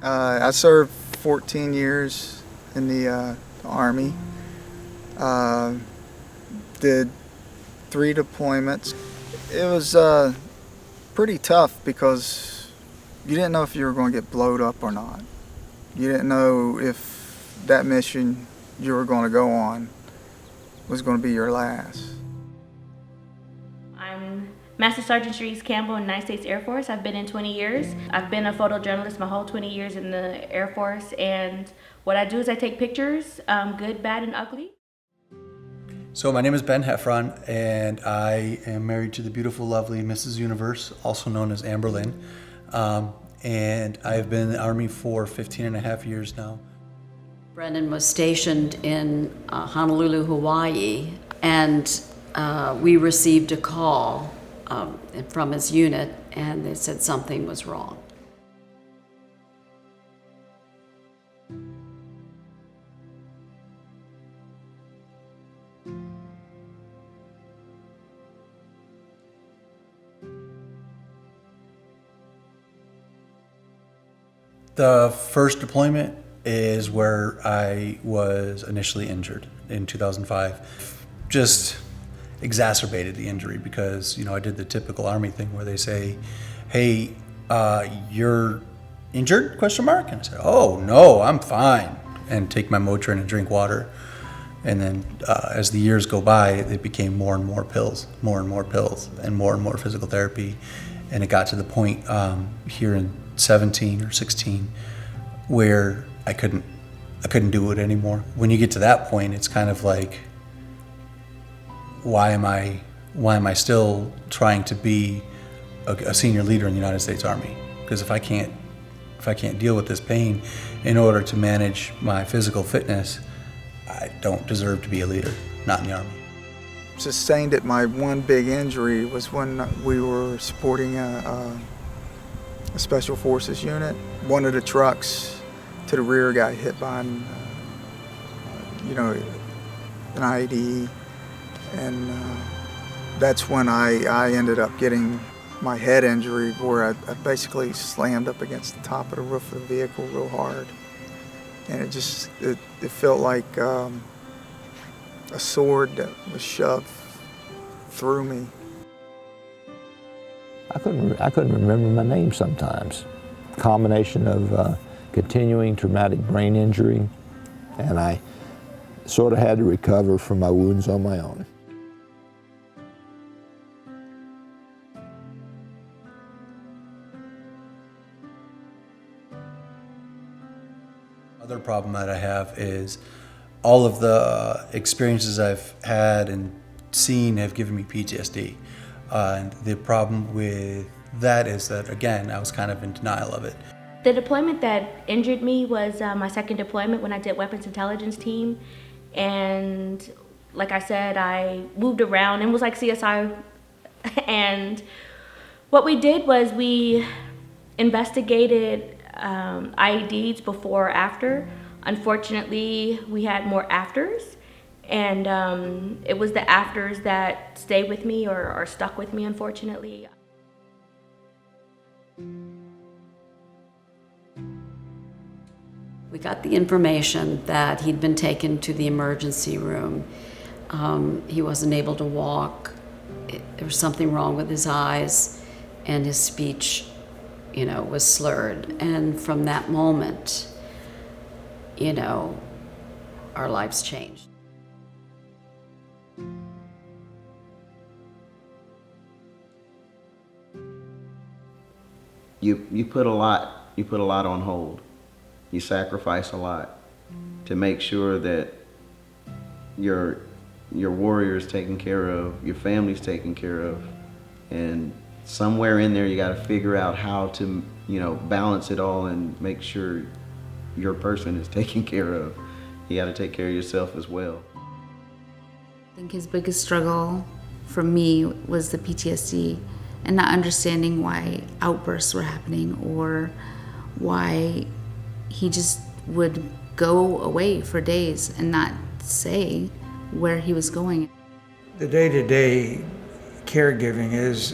I served 14 years in the Army. Uh, did 3 deployments. It was pretty tough because you didn't know if you were going to get blowed up or not. You didn't know if that mission you were going to go on was going to be your last. I'm Master Sergeant Cherise Campbell in the United States Air Force. I've been in 20 years. I've been a photojournalist my whole 20 years in the Air Force, and what I do is I take pictures, good, bad, and ugly. So my name is Ben Heffron, and I am married to the beautiful, lovely Mrs. Universe, also known as Amber Lynn. And I've been in the Army for 15 and a half years now. Brendan was stationed in Honolulu, Hawaii, and we received a call from his unit, and they said something was wrong. The first deployment is where I was initially injured in 2005. Just exacerbated the injury because, I did the typical Army thing where they say, hey, you're injured, question mark? And I said, oh, no, I'm fine. And take my Motrin and drink water. And then as the years go by, it became more and more pills, and more physical therapy. And it got to the point here in 17 or 16 where I couldn't do it anymore. When you get to that point, it's kind of like, why am I still trying to be a senior leader in the United States Army? Because if I can't deal with this pain in order to manage my physical fitness, I don't deserve to be a leader, not in the Army. Sustained it. My one big injury was when we were supporting a Special Forces unit. One of the trucks to the rear got hit by an IED, and that's when I ended up getting my head injury, where I basically slammed up against the top of the roof of the vehicle real hard, and it felt like a sword that was shoved through me. I couldn't remember my name sometimes. Combination of continuing traumatic brain injury, and I sort of had to recover from my wounds on my own. Other problem that I have is all of the experiences I've had and seen have given me PTSD. And the problem with that is that, again, I was kind of in denial of it. The deployment that injured me was my second deployment when I did weapons intelligence team. And like I said, I moved around and was like CSI. And what we did was we investigated IEDs before or after. Unfortunately, we had more afters. And it was the afters that stayed with me or stuck with me, unfortunately. We got the information that he'd been taken to the emergency room. He wasn't able to walk. There was something wrong with his eyes, and his speech, was slurred. And from that moment, our lives changed. You put a lot on hold. You sacrifice a lot to make sure that your warrior is taken care of, your family's taken care of, and somewhere in there you got to figure out how to balance it all and make sure your person is taken care of. You got to take care of yourself as well. I think his biggest struggle for me was the PTSD and not understanding why outbursts were happening or why he just would go away for days and not say where he was going. The day-to-day caregiving is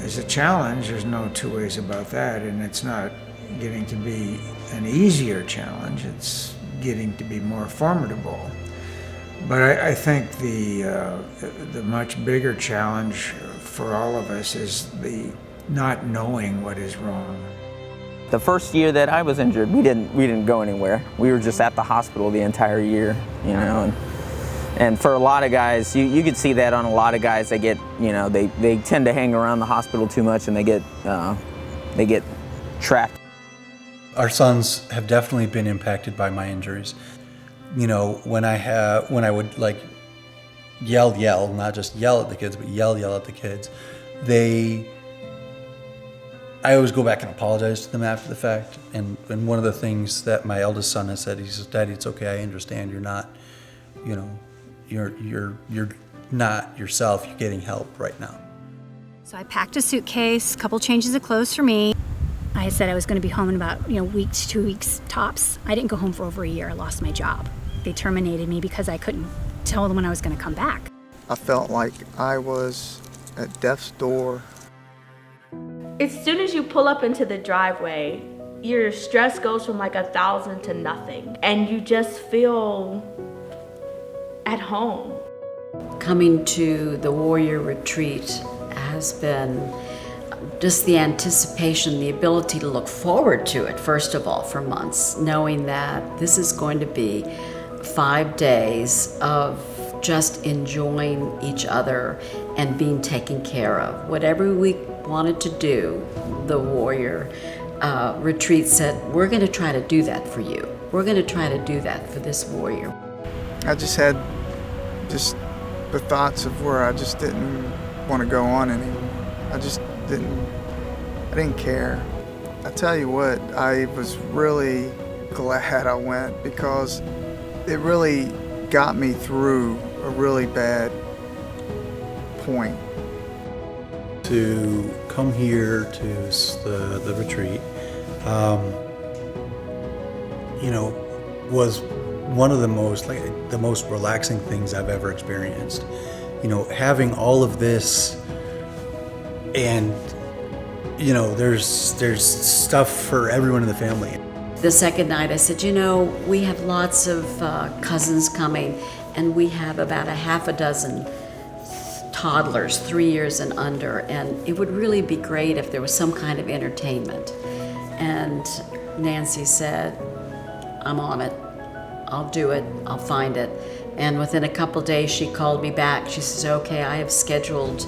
is a challenge. There's no two ways about that, and it's not getting to be an easier challenge. It's getting to be more formidable. But I think the much bigger challenge for all of us is the not knowing what is wrong. The first year that I was injured, we didn't go anywhere. We were just at the hospital the entire year, you know. And for a lot of guys, you could see that on a lot of guys. They get, you know, they tend to hang around the hospital too much, and they get trapped. Our sons have definitely been impacted by my injuries. You know, when I would like yell, not just yell at the kids, but yell at the kids, I always go back and apologize to them after the fact. And one of the things that my eldest son has said, he says, "Daddy, it's okay. I understand. You're not, you know, you're not yourself. You're getting help right now." So I packed a suitcase, a couple changes of clothes for me. I said I was going to be home in about, week to 2 weeks tops. I didn't go home for over a year. I lost my job. They terminated me because I couldn't tell them when I was going to come back. I felt like I was at death's door. As soon as you pull up into the driveway, your stress goes from like 1,000 to nothing, and you just feel at home. Coming to the Warrior Retreat has been just the anticipation, the ability to look forward to it, first of all, for months, knowing that this is going to be 5 days of just enjoying each other and being taken care of. Whatever we wanted to do, the Warrior Retreat said, we're going to try to do that for you. We're going to try to do that for this warrior. I just had the thoughts of where I just didn't want to go on anymore. I didn't care. I tell you what, I was really glad I went, because it really got me through a really bad point. To come here to the retreat, was one of the most relaxing things I've ever experienced. Having all of this, and there's stuff for everyone in the family. The second night I said, we have lots of cousins coming, and we have about a half a dozen toddlers, 3 years and under, and it would really be great if there was some kind of entertainment. And Nancy said, I'm on it. I'll do it. I'll find it. And within a couple days, she called me back. She says, okay, I have scheduled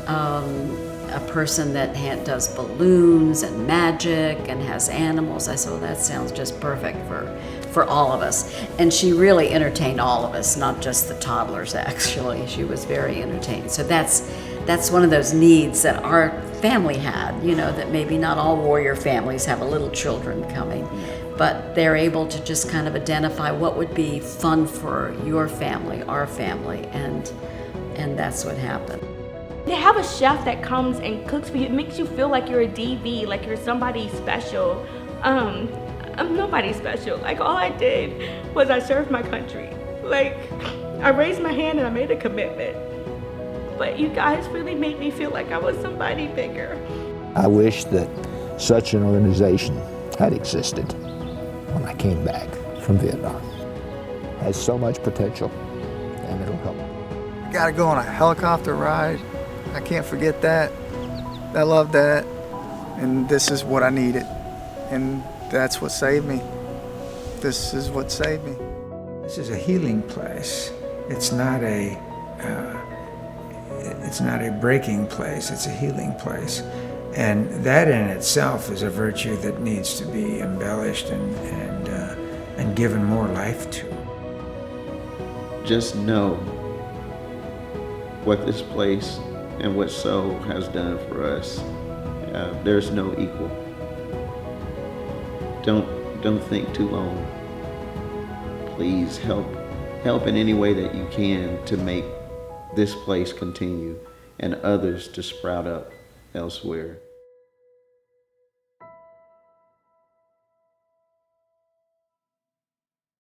a person that does balloons and magic and has animals. I said, well, that sounds just perfect for all of us. And she really entertained all of us, not just the toddlers, actually. She was very entertaining. So that's one of those needs that our family had, that maybe not all warrior families have a little children coming, but they're able to just kind of identify what would be fun for your family, our family, and that's what happened. They have a chef that comes and cooks for you. It makes you feel like you're a DV, like you're somebody special. I'm nobody special. Like, all I did was I served my country. Like, I raised my hand and I made a commitment. But you guys really made me feel like I was somebody bigger. I wish that such an organization had existed when I came back from Vietnam. It has so much potential, and it'll help. I gotta go on a helicopter ride. I can't forget that. I love that. And this is what I needed. And that's what saved me. This is what saved me. This is a healing place. It's not a breaking place. It's a healing place. And that in itself is a virtue that needs to be embellished and given more life to. Just know what this place and what SOH has done for us. There's no equal. Don't think too long. Please help in any way that you can to make this place continue and others to sprout up elsewhere.